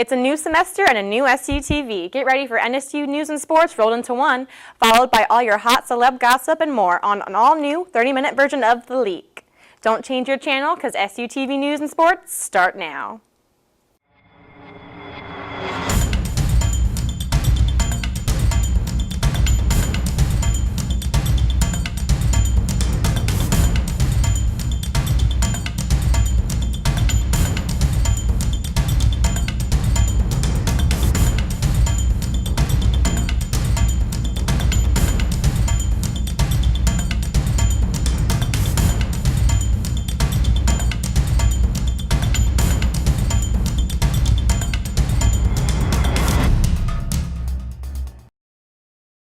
It's a new semester and a new SU TV. Get ready for NSU news and sports rolled into one, followed by all your hot celeb gossip and more on an all-new 30-minute version of The Leak. Don't change your channel because SU TV news and sports start now.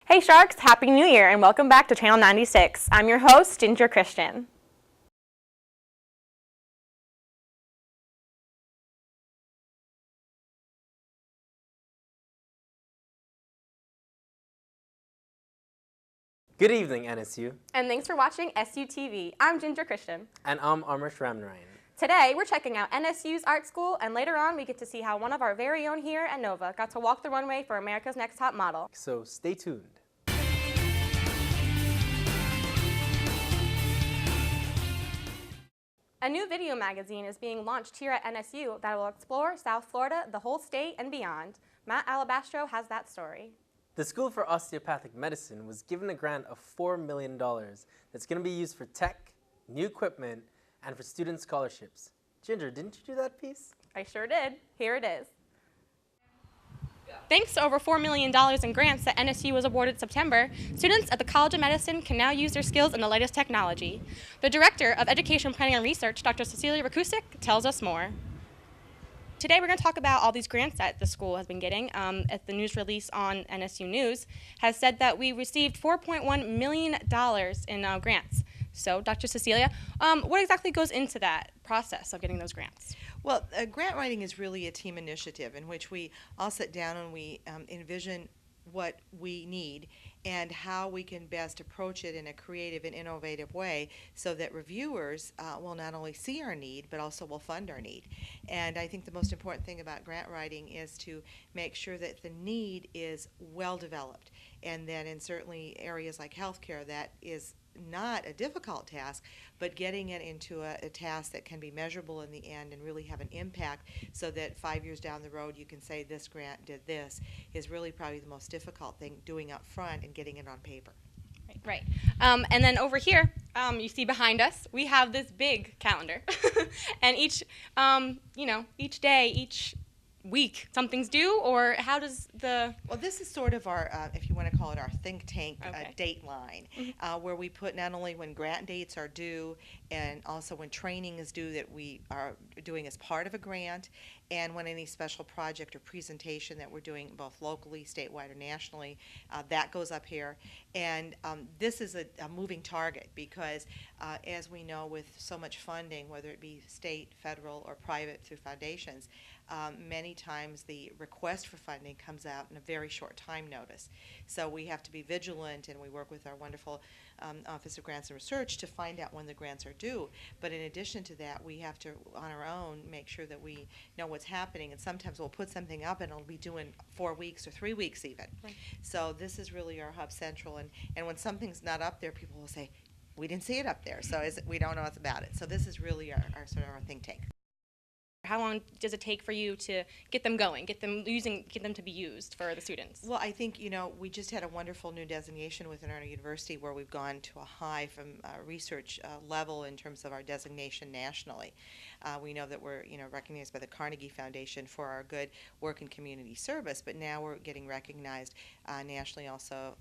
Hey Sharks, Happy New Year and welcome back to Channel 96. I'm your host, Ginger Christian. Good evening, NSU. And thanks for watching SU TV. I'm Ginger Christian. And I'm Amrish Ramnarayan. Today, we're checking out NSU's art school, and later on, we get to see how one of our very own here at Nova got to walk the runway for America's Next Top Model. So stay tuned. A new video magazine is being launched here at NSU that will explore South Florida, the whole state, and beyond. Matt Alabastro has that story. The School for Osteopathic Medicine was given a grant of $4 million that's going to be used for tech, new equipment, and for student scholarships. Ginger, didn't you do that piece? I sure did. Here it is. Thanks to over $4 million in grants that NSU was awarded September, students at the College of Medicine can now use their skills in the latest technology. The Director of Education Planning and Research, Dr. Cecilia Rakusik, tells us more. Today we're going to talk about all these grants that the school has been getting. At the news release on NSU News has said that we received $4.1 million in grants. So, Dr. Cecilia, what exactly goes into that process of getting those grants? Well, grant writing is really a team initiative in which we all sit down and we envision what we need and how we can best approach it in a creative and innovative way so that reviewers will not only see our need but also will fund our need. And I think the most important thing about grant writing is to make sure that the need is well developed, and that in certainly areas like healthcare that is not a difficult task, but getting it into a task that can be measurable in the end and really have an impact so that 5 years down the road you can say this grant did this is really probably the most difficult thing, doing up front and getting it on paper. Right. And then over here, you see behind us, we have this big calendar. And each day, each week, something's due, or how does the... Well, this is sort of our, if you want to call it our think tank date line, where we put not only when grant dates are due and also when training is due that we are doing as part of a grant, and when any special project or presentation that we're doing both locally, statewide, or nationally, that goes up here. And this is a moving target because, as we know, with so much funding, whether it be state, federal, or private through foundations, many times the request for funding comes out in a very short time notice. So we have to be vigilant, and we work with our wonderful Office of Grants and Research to find out when the grants are due. But in addition to that, we have to, on our own, make sure that we know what's happening. And sometimes we'll put something up and it'll be due in 4 weeks or 3 weeks even. Right. So this is really our hub central. And when something's not up there, people will say, we didn't see it up there, so we don't know what's about it. So this is really our sort of our think tank. How long does it take for you to get them going, get them to be used for the students? Well, I think, we just had a wonderful new designation within our university where we've gone to a high from research level in terms of our designation nationally. We know that we're, recognized by the Carnegie Foundation for our good work in community service, but now we're getting recognized nationally also.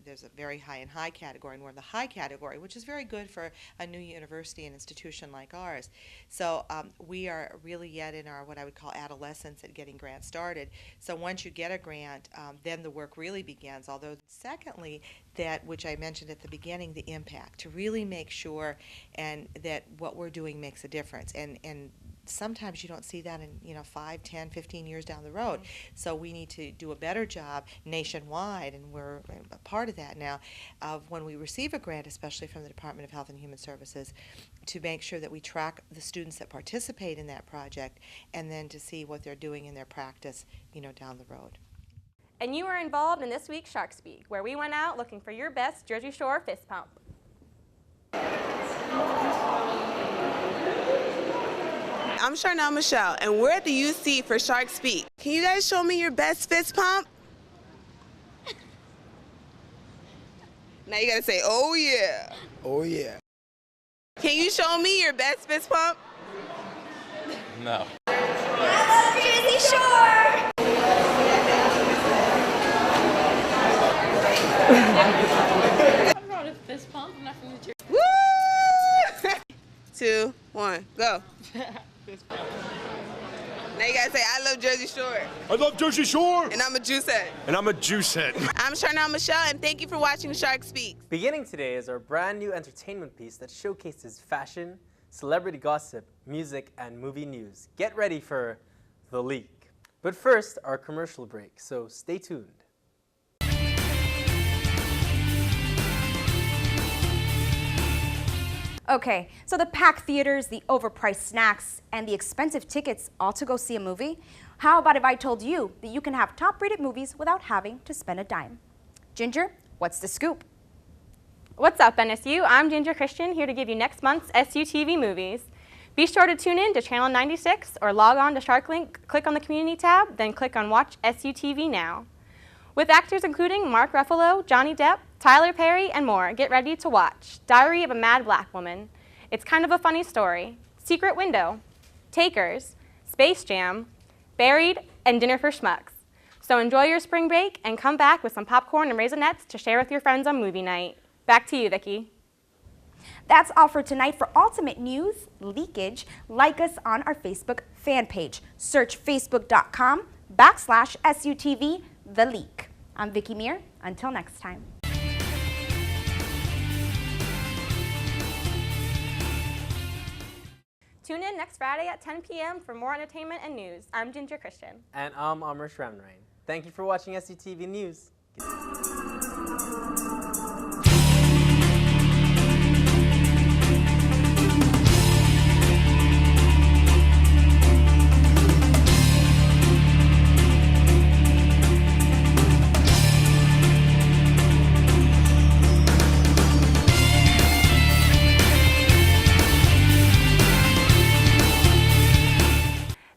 There's a very high and high category, and we're in the high category, which is very good for a new university and institution like ours. So we are really yet in our what I would call adolescence at getting grants started. So once you get a grant, then the work really begins. Although secondly, that which I mentioned at the beginning, the impact, to really make sure and that what we're doing makes a difference. And sometimes you don't see that in 5, 10, 15 years down the road. So we need to do a better job nationwide, and we're a part of that now, of when we receive a grant, especially from the Department of Health and Human Services, to make sure that we track the students that participate in that project, and then to see what they're doing in their practice, down the road. And you were involved in this week's Shark Speak, where we went out looking for your best Jersey Shore fist pump. I'm Charnel Michelle, and we're at the UC for Shark Speak. Can you guys show me your best fist pump? Now you gotta say, oh yeah. Oh yeah. Can you show me your best fist pump? No. I love Jersey Shore! I brought a fist pump. I'm not from the Jersey. Woo! 2, 1, go. Now you gotta say, I love Jersey Shore. I love Jersey Shore. And I'm a juice head. And I'm a juice head. I'm Charnel Michelle, and thank you for watching Shark Speak. Beginning today is our brand new entertainment piece that showcases fashion, celebrity gossip, music, and movie news. Get ready for The Leak. But first, our commercial break, so stay tuned. Okay, so the packed theaters, the overpriced snacks, and the expensive tickets all to go see a movie? How about if I told you that you can have top-rated movies without having to spend a dime? Ginger, what's the scoop? What's up, NSU? I'm Ginger Christian, here to give you next month's SUTV movies. Be sure to tune in to Channel 96 or log on to SharkLink, click on the Community tab, then click on Watch SUTV Now. With actors including Mark Ruffalo, Johnny Depp, Tyler Perry, and more, get ready to watch Diary of a Mad Black Woman. It's kind of a funny story. Secret Window, Takers, Space Jam, Buried, and Dinner for Schmucks. So enjoy your spring break and come back with some popcorn and Raisinets to share with your friends on movie night. Back to you, Vicki. That's all for tonight. For ultimate news, leakage, like us on our Facebook fan page. Search facebook.com/SUTV The Leak. I'm Vicki Meir. Until next time. Tune in next Friday at 10 p.m. for more entertainment and news. I'm Ginger Christian. And I'm Amr Shramnarain. Thank you for watching SUTV News.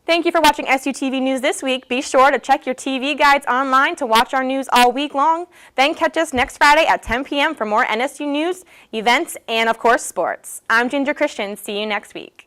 Thank you for watching SUTV News this week. Be sure to check your TV guides online to watch our news all week long. Then catch us next Friday at 10 p.m. for more NSU news, events, and of course, sports. I'm Ginger Christian. See you next week.